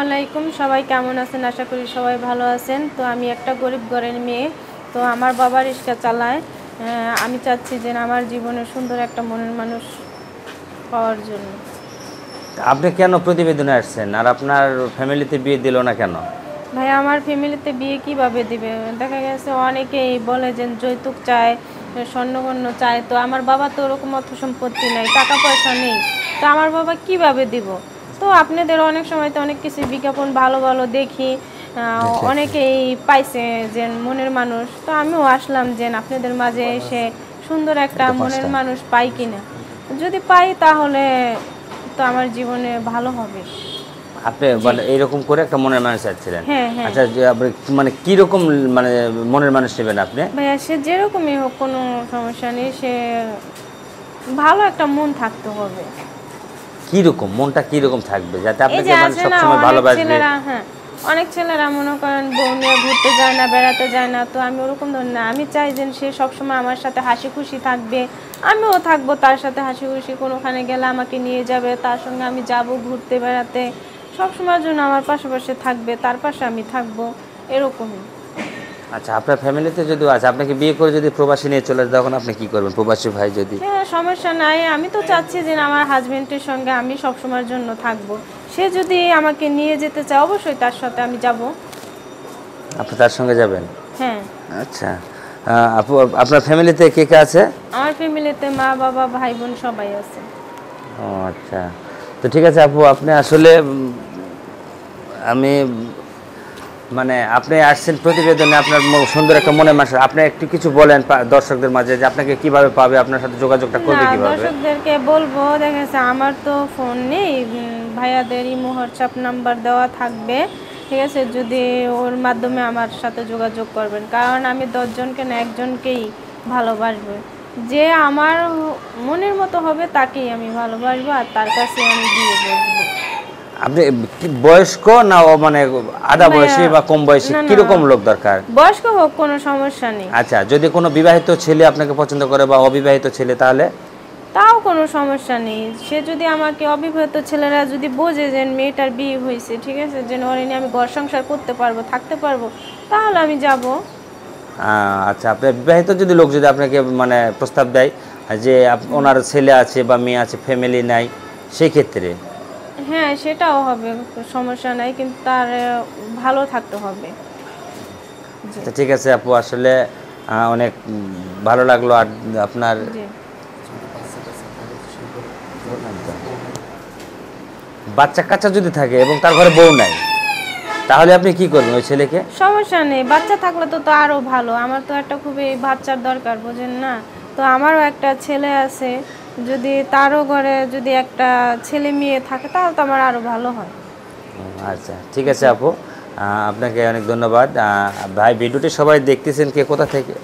আলাইকুম, সবাই কেমন আছেন? আশা করি সবাই ভালো আছেন। তো আমি একটা গরিব ঘরের মেয়ে, তো আমার বাবা রিক্সা চালায়। আমি চাচ্ছি যে আমার জীবনে সুন্দর একটা মনের মানুষ পাওয়ার জন্য। আপনি কেন প্রতিবেদনে আসছেন আর আপনার ফ্যামিলিতে বিয়ে দিল না কেন? ভাই, আমার ফ্যামিলিতে বিয়ে কিভাবে দিবে? দেখা গেছে অনেকেই বলে যে যৌতুক চায়, স্বর্ণগণ্য চায়। তো আমার বাবা তো ওরকম অর্থ সম্পত্তি নেই, টাকা পয়সা নেই, তো আমার বাবা কিভাবে দিব? তো আপনাদের অনেক সময় তো অনেক কিছু বিজ্ঞাপন ভালো ভালো দেখি, অনেকেই পাইছে যে মনের মানুষ। তো আমিও আসলাম যে আপনাদের মাঝে এসে সুন্দর একটা মনের মানুষ পাই কিনা। যদি পাই তাহলে তো আমার জীবনে ভালো হবে। আপনি মানে এইরকম করে একটা মনের মানুষ চাচ্ছিলেন? হ্যাঁ, হ্যাঁ। আচ্ছা, যে আপনি মানে কিরকম মানে মনের মানুষ নেবেন আপনি? ভাইয়া, সে যেরকমই হোক কোনো সমস্যা নেই, সে ভালো একটা মন থাকতে হবে। কিরকম মনটা কিরকম থাকবে যাতে এই আপনাকে যে মানে আছে না সবসময় অনেক ভালোবাসবে? ছেলেরা, হ্যাঁ, অনেক ছেলেরা মনে করেন বউ নিয়ে ঘুরতে যায় না, বেড়াতে যায় না। তো আমি ওরকম ধরনের না, আমি চাই যে সে সবসময় আমার সাথে হাসি খুশি থাকবে, আমিও থাকবো তার সাথে হাসি খুশি। কোনোখানে গেলে আমাকে নিয়ে যাবে, তার সঙ্গে আমি যাব ঘুরতে বেড়াতে, সবসময়ের জন্য আমার পাশাপাশি থাকবে, তার পাশে আমি থাকবো, এরকমই। আচ্ছা, আপনার ফ্যামিলিতে যদি আছে, আপনাকে বিয়ে করে যদি প্রবাসী নিয়ে চলে যায় তখন আপনি কি করবেন? প্রবাসী ভাই যদি? হ্যাঁ, সমস্যা নাই। আমি তো চাচ্ছি যে আমার হাজবেন্ডের সঙ্গে আমি সবসময়ের জন্য থাকবো। সে যদি আমাকে নিয়ে যেতে চায় অবশ্যই তার সাথে আমি যাব। আপনি তার সঙ্গে যাবেন? হ্যাঁ। আচ্ছা, আপু, আপনার ফ্যামিলিতে কে কে আছে? আমার ফ্যামিলিতে মা বাবা ভাই বোন সবাই আছে। ও আচ্ছা, তো ঠিক আছে আপু, আপনি আসলে আমি মানে আপনি আসছেন প্রতিবেদনে, আপনার সুন্দর একটা মনের মানুষ। আপনি একটু কিছু বলেন দর্শকদের মাঝে যে আপনাকে কিভাবে পাবে, আপনার সাথে যোগাযোগটা করবে না, কিভাবে? দর্শকদেরকে বলবো, দেখা গেছে আমার তো ফোন নেই, ভাইয়াদের ইমো হোয়াটসঅ্যাপ নাম্বার দেওয়া থাকবে, ঠিক আছে? যদি ওর মাধ্যমে আমার সাথে যোগাযোগ করবেন, কারণ আমি 10 জনকে না একজনকেই ভালোবাসবো। যে আমার মনের মতো হবে তাকেই আমি ভালোবাসবো, আর তার কাছে আমি বিয়ে বসবো। আপনি কি বয়স্ক না মানে আধা বয়সী বা কম বয়সী, না, না, কিরকম লোক দরকার? বয়স্ক হোক, কোনো সমস্যা নেই। আচ্ছা, যদি কোনো বিবাহিত ছেলে আপনাকে পছন্দ করে বা অবিবাহিত ছেলে, তাহলে? তাও কোনো সমস্যা নেই। সে যদি আমাকে, অবিবাহিত ছেলেরা যদি বোঝে যে মেয়েটার বিয়ে হয়েছে, ঠিক আছে, যে ওরে নিয়ে আমি ঘর সংসার করতে পারবো, থাকতে পারবো, তাহলে আমি যাব। আচ্ছা, আপনার বিবাহিত যদি লোক যদি আপনাকে মানে প্রস্তাব দেয় যে ওনার ছেলে আছে বা মেয়ে আছে, ফ্যামিলি নাই, সেই ক্ষেত্রে? হ্যাঁ, সেটাও হবে, সমস্যা নাই, কিন্তু তার ভালো থাকতে হবে। আচ্ছা, ঠিক আছে আপু, আসলে অনেক ভালো লাগলো। আর আপনার জি। বাচ্চা কাচ্চা যদি থাকে এবং তার ঘরে বউ নাই, তাহলে আপনি কি করবেন ওই ছেলেকে? সমস্যা নেই, বাচ্চা থাকলে তো তো আরও ভালো। আমার তো একটা খুবই বাচ্চার দরকার, বোঝেন না? তো আমারও একটা ছেলে আছে, যদি তারও ঘরে যদি একটা ছেলে মেয়ে থাকে তাহলে তো আমার আরও ভালো হয়। আচ্ছা, ঠিক আছে আপু, আপনাকে অনেক ধন্যবাদ। ভাই, ভিডিওটি সবাই দেখতেছেন কে কোথা থেকে?